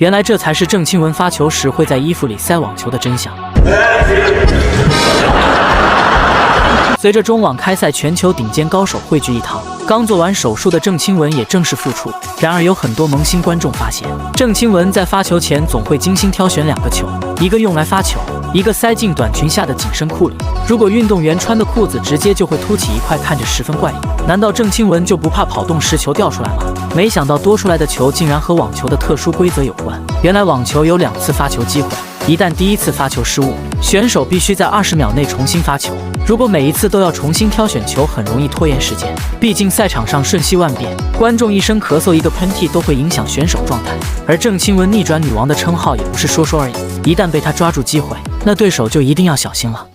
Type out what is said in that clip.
原来这才是郑钦文发球时会在衣服里塞网球的真相。随着中网开赛，全球顶尖高手汇聚一堂。刚做完手术的郑钦文也正式复出。然而，有很多萌新观众发现，郑钦文在发球前总会精心挑选2个球，一个用来发球，一个塞进短裙下的紧身裤里。如果运动员穿的裤子直接就会凸起一块，看着十分怪异。难道郑钦文就不怕跑动时球掉出来吗？没想到多出来的球竟然和网球的特殊规则有关。原来网球有2次发球机会。一旦第1次发球失误，选手必须在20秒内重新发球。如果每一次都要重新挑选球，很容易拖延时间。毕竟赛场上瞬息万变，观众一声咳嗽、一个喷嚏都会影响选手状态。而郑钦文逆转女王的称号也不是说说而已，一旦被她抓住机会，那对手就一定要小心了。